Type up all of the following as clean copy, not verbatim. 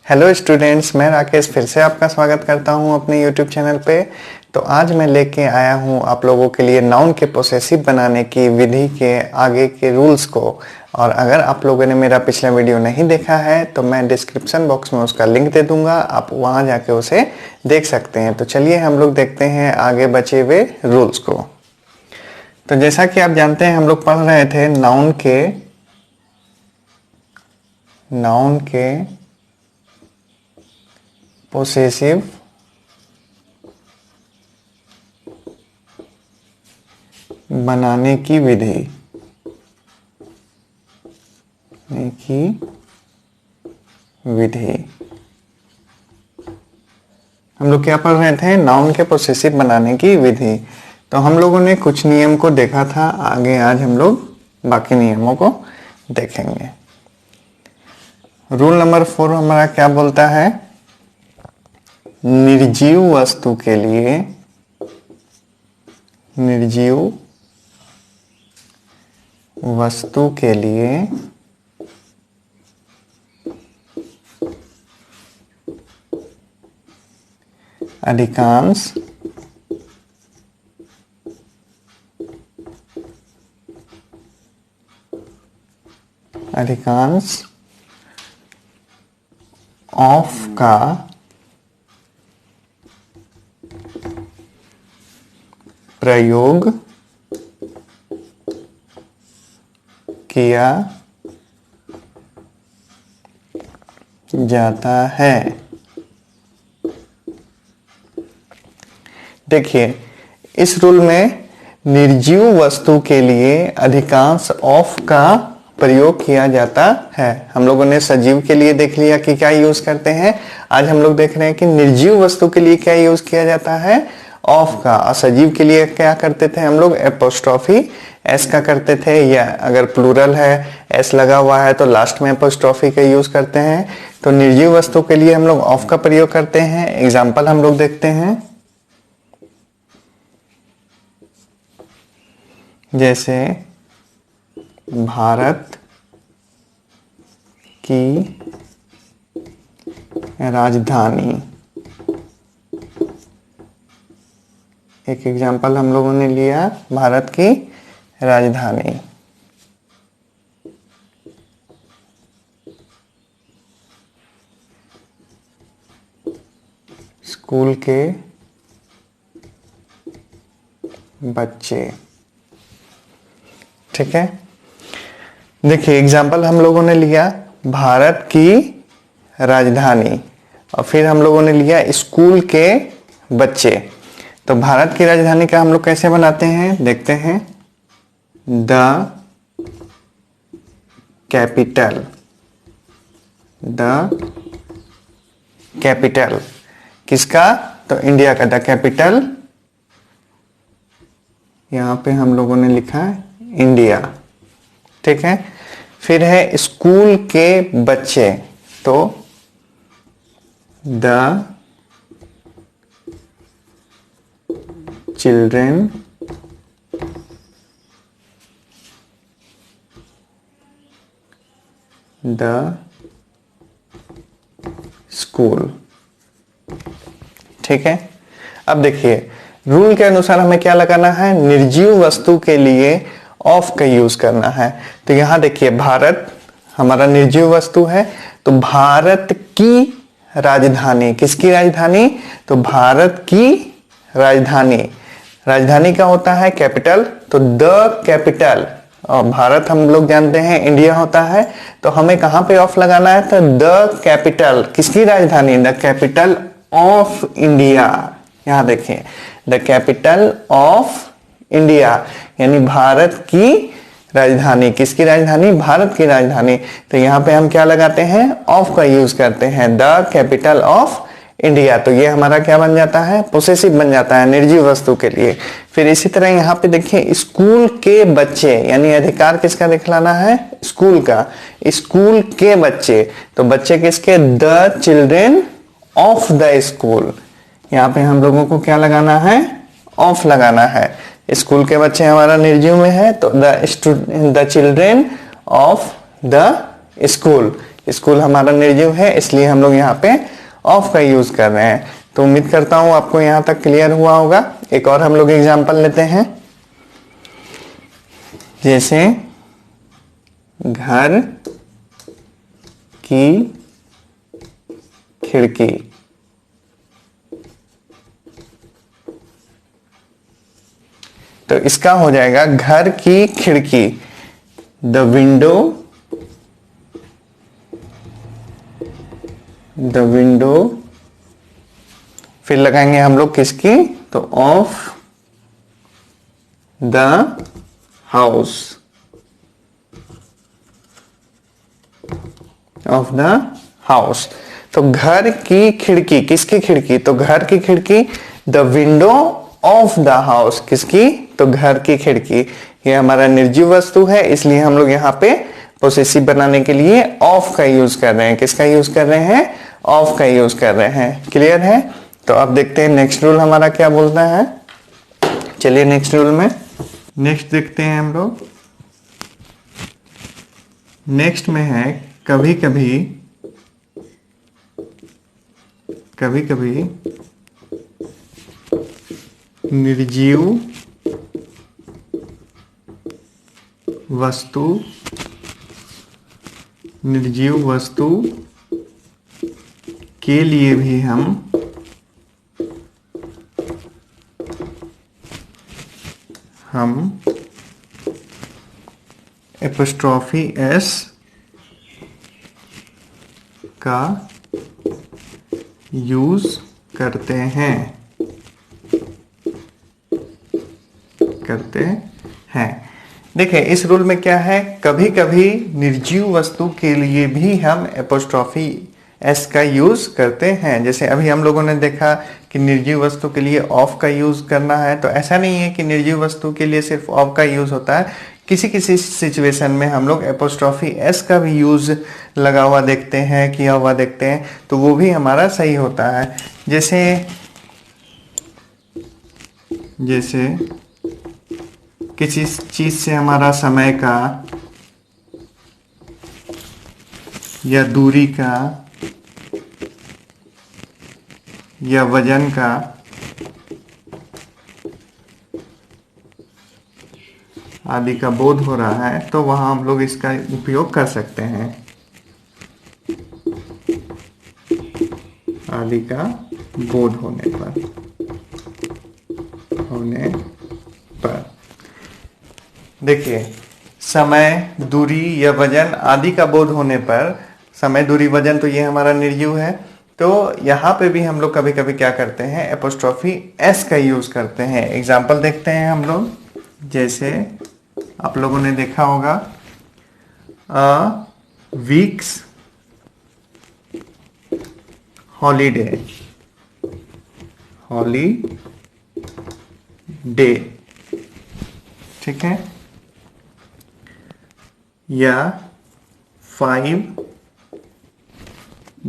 Hello students, मैं राकेश फिर से आपका स्वागत करता हूं अपने यूट्यूब चैनल पे। तो आज मैं लेके आया हूं आप लोगों के लिए नाउन के पोसेसिव बनाने की विधि के आगे के रूल्स को। और अगर आप लोगों ने मेरा पिछला वीडियो नहीं देखा है तो मैं डिस्क्रिप्शन बॉक्स में उसका लिंक दे दूंगा, आप वहां जाके उसे देख सकते हैं। तो चलिए हम लोग देखते हैं आगे बचे हुए रूल्स को। तो जैसा कि आप जानते हैं, हम लोग पढ़ रहे थे नाउन के पोसेसिव बनाने की विधि हम लोग क्या पढ़ रहे थे? नाउन के पोसेसिव बनाने की विधि। तो हम लोगों ने कुछ नियम को देखा था, आगे आज हम लोग बाकी नियमों को देखेंगे। रूल नंबर 4 हमारा क्या बोलता है? निर्जीव वस्तु के लिए अधिकांश ऑफ का प्रयोग किया जाता है। देखिए, इस रूल में निर्जीव वस्तु के लिए अधिकांश ऑफ का प्रयोग किया जाता है। हम लोगों ने सजीव के लिए देख लिया कि क्या यूज करते हैं। आज हम लोग देख रहे हैं कि निर्जीव वस्तु के लिए क्या यूज किया जाता है? ऑफ का। और सजीव के लिए क्या करते थे हम लोग? एपोस्ट्रोफी एस का करते थे, या अगर प्लूरल है एस लगा हुआ है तो लास्ट में एपोस्ट्रोफी का यूज करते हैं। तो निर्जीव वस्तु के लिए हम लोग ऑफ का प्रयोग करते हैं। एग्जाम्पल हम लोग देखते हैं, जैसे भारत की राजधानी। एक एग्जाम्पल हम लोगों ने लिया, भारत की राजधानी। स्कूल के बच्चे। ठीक है, देखिए एग्जाम्पल हम लोगों ने लिया भारत की राजधानी, और फिर हम लोगों ने लिया स्कूल के बच्चे। तो भारत की राजधानी का हम लोग कैसे बनाते हैं देखते हैं। द कैपिटल किसका? तो इंडिया का। द कैपिटल, यहां पे हम लोगों ने लिखा है इंडिया। ठीक है, फिर है स्कूल के बच्चे, तो द चिल्ड्रेन द स्कूल। ठीक है, अब देखिए रूल के अनुसार हमें क्या लगाना है? निर्जीव वस्तु के लिए ऑफ का यूज करना है। तो यहां देखिए भारत हमारा निर्जीव वस्तु है, तो भारत की राजधानी, किसकी राजधानी? तो भारत की राजधानी। राजधानी का होता है कैपिटल, तो द कैपिटल। और भारत हम लोग जानते हैं इंडिया होता है, तो हमें कहां पे ऑफ लगाना है? तो द कैपिटल, किसकी राजधानी? The capital of India. यहां देखिए, द कैपिटल ऑफ इंडिया, यानी भारत की राजधानी। किसकी राजधानी? भारत की राजधानी। तो यहां पे हम क्या लगाते हैं? ऑफ का यूज करते हैं, द कैपिटल ऑफ इंडिया। तो ये हमारा क्या बन जाता है? पोसेसिव बन जाता है निर्जीव वस्तु के लिए। फिर इसी तरह यहाँ पे देखिए स्कूल के बच्चे, यानी अधिकार किसका दिखलाना है? स्कूल का। स्कूल के बच्चे, तो बच्चे किसके? The children of the school. यहाँ पे हम लोगों को क्या लगाना है? ऑफ लगाना है। स्कूल के बच्चे हमारा निर्जीव में है, तो the children of the school, school हमारा निर्जीव है, इसलिए हम लोग यहाँ पे ऑफ का यूज कर रहे हैं। तो उम्मीद करता हूं आपको यहां तक क्लियर हुआ होगा। एक और हम लोग एग्जांपल लेते हैं, जैसे घर की खिड़की, तो इसका हो जाएगा घर की खिड़की, द विंडो, द विंडो, फिर लगाएंगे हम लोग किसकी, तो of the house, of the house. तो घर की खिड़की, किसकी खिड़की, तो घर की खिड़की, the window of the house, किसकी, तो घर की खिड़की। ये हमारा निर्जीव वस्तु है, इसलिए हम लोग यहाँ पे पोसेसिव बनाने के लिए ऑफ का यूज कर रहे हैं। किसका यूज कर रहे हैं, ऑफ का यूज कर रहे हैं। क्लियर है। तो अब देखते हैं नेक्स्ट रूल हमारा क्या बोलता है। चलिए नेक्स्ट रूल में नेक्स्ट देखते हैं हम लोग। नेक्स्ट में है कभी कभी, कभी कभी निर्जीव वस्तु, निर्जीव वस्तु के लिए भी हम एपोस्ट्रोफी एस का यूज करते हैं, देखिए इस रूल में क्या है, कभी कभी निर्जीव वस्तु के लिए भी हम एपोस्ट्रोफी एस का यूज करते हैं। जैसे अभी हम लोगों ने देखा कि निर्जीव वस्तु के लिए ऑफ का यूज करना है, तो ऐसा नहीं है कि निर्जीव वस्तु के लिए सिर्फ ऑफ का यूज होता है, किसी किसी सिचुएशन में हम लोग एपोस्ट्रोफी एस का भी यूज लगा हुआ देखते हैं, किया हुआ देखते हैं, तो वो भी हमारा सही होता है। जैसे किसी चीज से हमारा समय का या दूरी का या वजन का आदि का बोध हो रहा है, तो वहां हम लोग इसका उपयोग कर सकते हैं, आदि का बोध होने पर देखिए समय, दूरी या वजन आदि का बोध होने पर, समय, दूरी, वजन, तो ये हमारा निर्जीव है, तो यहाँ पे भी हम लोग कभी कभी क्या करते हैं, एपोस्ट्रोफी एस का यूज करते हैं। एग्जाम्पल देखते हैं हम लोग, जैसे आप लोगों ने देखा होगा वीक्स हॉलीडे, ठीक है, या 5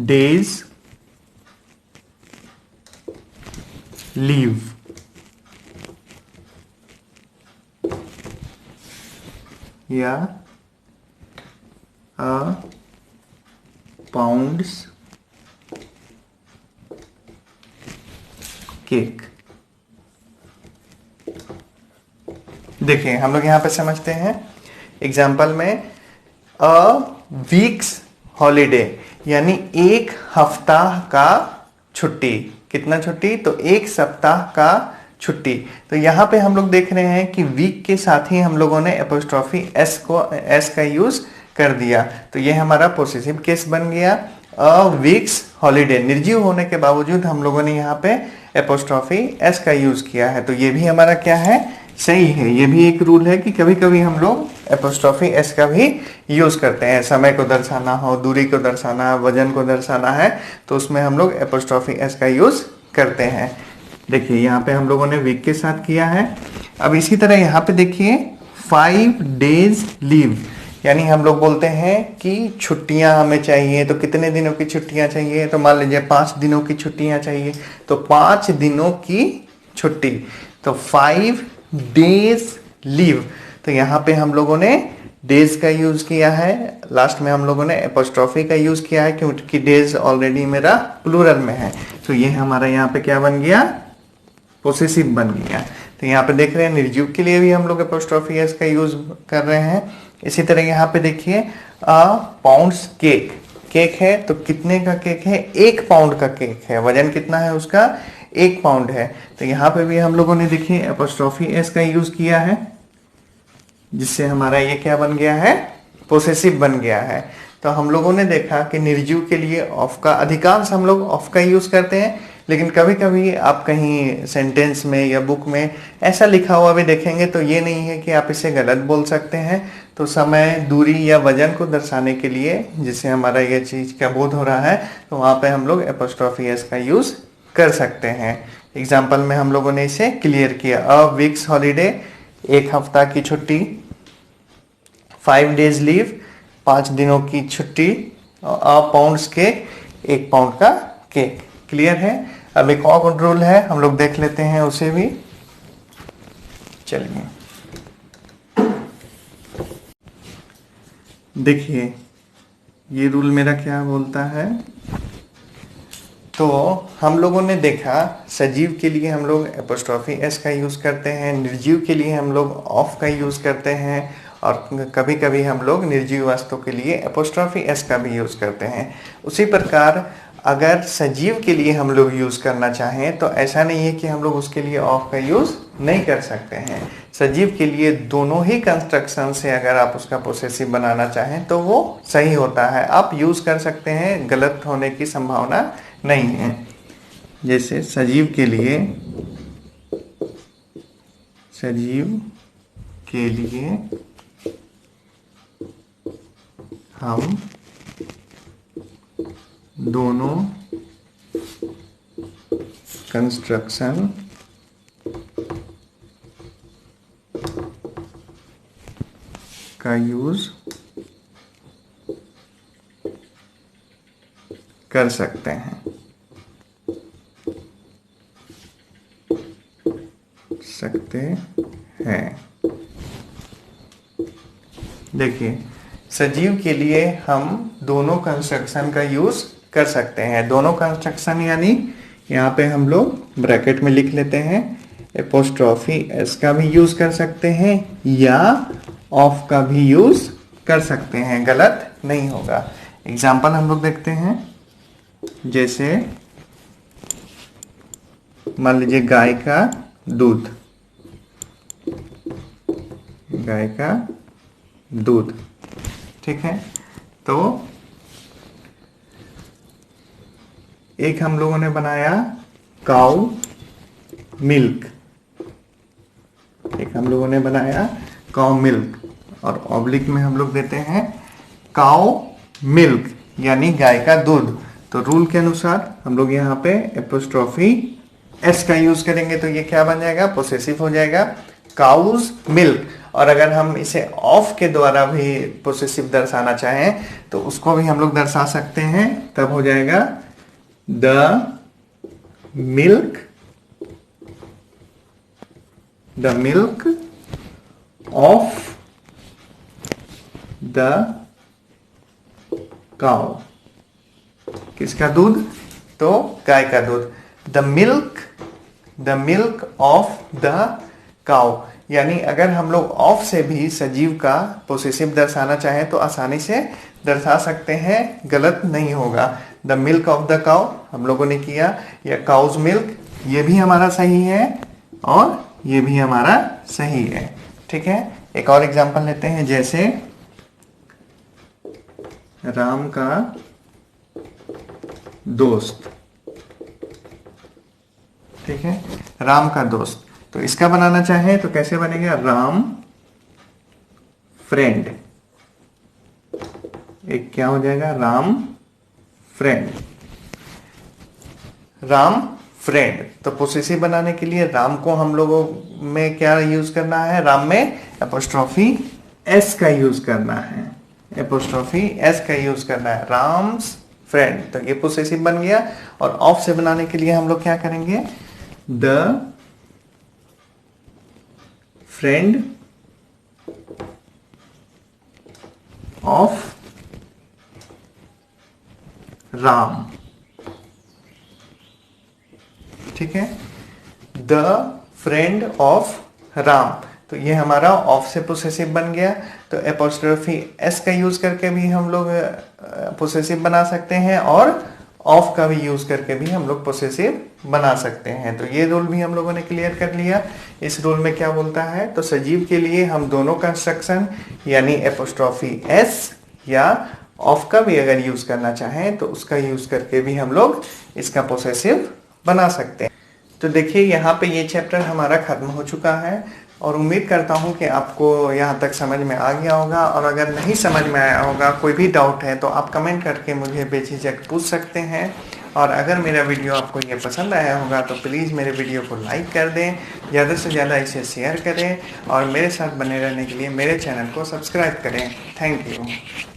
days लीव, या pounds केक। देखिए हम लोग यहां पे समझते हैं एग्जाम्पल में, वीक्स हॉलीडे यानी एक हफ्ता का छुट्टी, कितना छुट्टी, तो एक सप्ताह का छुट्टी। तो यहाँ पे हम लोग देख रहे हैं कि वीक के साथ ही हम लोगों ने एपोस्ट्रोफी एस का यूज कर दिया, तो ये हमारा पोसेसिव केस बन गया। वीक्स हॉलीडे निर्जीव होने के बावजूद हम लोगों ने यहाँ पे एपोस्ट्रोफी एस का यूज किया है, तो ये भी हमारा क्या है, सही है। ये भी एक रूल है कि कभी कभी हम लोग एपोस्ट्रोफी एस का भी यूज करते हैं, समय को दर्शाना हो, दूरी को दर्शाना है, वजन को दर्शाना है, तो उसमें हम लोग एपोस्ट्रोफी एस का यूज करते हैं। देखिए यहाँ पे हम लोगों ने वीक के साथ किया है। अब इसी तरह यहाँ पे देखिए 5 days लीव, यानी हम लोग बोलते हैं कि छुट्टियां हमें चाहिए, तो कितने दिनों की छुट्टियां चाहिए, तो मान लीजिए 5 दिनों की छुट्टियां चाहिए, तो 5 दिनों की छुट्टी, तो 5 डेज लीव। तो यहाँ पे हम लोगों ने डेज का यूज किया है, लास्ट में हम लोगों ने एपोस्ट्रोफी का यूज किया है क्योंकि डेज ऑलरेडी मेरा प्लूरल में है। तो ये हमारा यहाँ पे क्या बन गया, पोसेसिव बन गया। तो यहाँ पे देख रहे हैं निर्जीव के लिए भी हम लोग एपोस्ट्रोफी एस का यूज कर रहे हैं। इसी तरह यहाँ पे देखिए पाउंड्स केक, केक है तो कितने का केक है, 1 पाउंड का केक है, वजन कितना है उसका, 1 पाउंड है। तो यहाँ पे भी हम लोगों ने देखिए एपोस्ट्रोफी एस का यूज किया है, जिससे हमारा ये क्या बन गया है, पोसेसिव बन गया है। तो हम लोगों ने देखा कि निर्जीव के लिए ऑफ का, अधिकांश हम लोग ऑफ का यूज करते हैं, लेकिन कभी कभी आप कहीं सेंटेंस में या बुक में ऐसा लिखा हुआ भी देखेंगे तो ये नहीं है कि आप इसे गलत बोल सकते हैं। तो समय, दूरी या वजन को दर्शाने के लिए, जिससे हमारा ये चीज का बोध हो रहा है, तो वहां पे हम लोग एपोस्ट्रोफी एस का यूज कर सकते हैं। एग्जाम्पल में हम लोगों ने इसे क्लियर किया। अ वीक्स हॉलीडे, 1 हफ्ता की छुट्टी। 5 डेज लीव, 5 दिनों की छुट्टी। अ पाउंड्स केक, 1 पाउंड का केक। क्लियर है। अब एक और रूल है, हम लोग देख लेते हैं उसे भी। चलिए देखिए ये रूल मेरा क्या बोलता है। तो हम लोगों ने देखा सजीव के लिए हम लोग एपोस्ट्रोफी एस का यूज करते हैं, निर्जीव के लिए हम लोग ऑफ का यूज करते हैं, और कभी कभी हम लोग निर्जीव वस्तु के लिए एपोस्ट्रोफी एस का भी यूज करते हैं। उसी प्रकार अगर सजीव के लिए हम लोग यूज करना चाहें तो ऐसा नहीं है कि हम लोग उसके लिए ऑफ का यूज नहीं कर सकते हैं। सजीव के लिए दोनों ही कंस्ट्रक्शन से अगर आप उसका पोसेसिव बनाना चाहें तो वो सही होता है, आप यूज कर सकते हैं, गलत होने की संभावना नहीं है। जैसे सजीव के लिए हम दोनों कंस्ट्रक्शन का यूज कर सकते हैं। देखिए सजीव के लिए हम दोनों कंस्ट्रक्शन का यूज कर सकते हैं। दोनों कंस्ट्रक्शन यानी यहाँ पे हम लोग ब्रैकेट में लिख लेते हैं, एपोस्ट्रोफी एस का भी यूज कर सकते हैं या ऑफ का भी यूज कर सकते हैं, गलत नहीं होगा। एग्जाम्पल हम लोग देखते हैं। जैसे मान लीजिए गाय का दूध, ठीक है। तो एक हम लोगों ने बनाया काऊ मिल्क, और ऑब्लिक में हम लोग देते हैं काऊ मिल्क यानी गाय का दूध। तो रूल के अनुसार हम लोग यहाँ पे एपोस्ट्रोफी एस का यूज करेंगे तो ये क्या बन जाएगा, पोसेसिव हो जाएगा, काउज मिल्क। और अगर हम इसे ऑफ के द्वारा भी पोसेसिव दर्शाना चाहें तो उसको भी हम लोग दर्शा सकते हैं, तब हो जाएगा the milk of the cow. किसका दूध, तो गाय का दूध। The milk of the cow, यानी अगर हम लोग ऑफ से भी सजीव का पोसेसिव दर्शाना चाहें तो आसानी से दर्शा सकते हैं, गलत नहीं होगा। The milk of the cow हम लोगों ने किया, या काउज मिल्क, ये भी हमारा सही है और ये भी हमारा सही है, ठीक है। एक और एग्जांपल लेते हैं। जैसे राम का दोस्त, ठीक है, राम का दोस्त। तो इसका बनाना चाहे तो कैसे बनेगा, राम फ्रेंड। एक क्या हो जाएगा, राम फ्रेंड। तो पोसेसिव बनाने के लिए राम को हम लोगों में क्या यूज करना है, राम में एपोस्ट्रोफी एस का यूज करना है, राम्स फ्रेंड। तो ये पोसेसिव बन गया। और ऑफ से बनाने के लिए हम लोग क्या करेंगे, द फ्रेंड ऑफ राम। ठीक है, द फ्रेंड ऑफ राम, तो ये हमारा ऑफ से पोसेसिव बन गया। तो एपोस्ट्रोफी एस का यूज करके भी हम लोग पोसेसिव बना सकते हैं और ऑफ का भी यूज करके भी हम लोग पोसेसिव बना सकते हैं। तो ये रूल भी हम लोगों ने क्लियर कर लिया। इस रूल में क्या बोलता है, तो सजीव के लिए हम दोनों कंस्ट्रक्शन यानी एपोस्ट्रोफी एस या ऑफ का भी अगर यूज करना चाहें तो उसका यूज करके भी हम लोग इसका पोसेसिव बना सकते हैं। तो देखिए यहाँ पे ये चैप्टर हमारा खत्म हो चुका है और उम्मीद करता हूँ कि आपको यहाँ तक समझ में आ गया होगा। और अगर नहीं समझ में आया होगा, कोई भी डाउट है, तो आप कमेंट करके मुझे बेझिझक पूछ सकते हैं। और अगर मेरा वीडियो आपको ये पसंद आया होगा तो प्लीज़ मेरे वीडियो को लाइक कर दें, ज़्यादा से ज़्यादा इसे शेयर करें और मेरे साथ बने रहने के लिए मेरे चैनल को सब्सक्राइब करें। Thank you.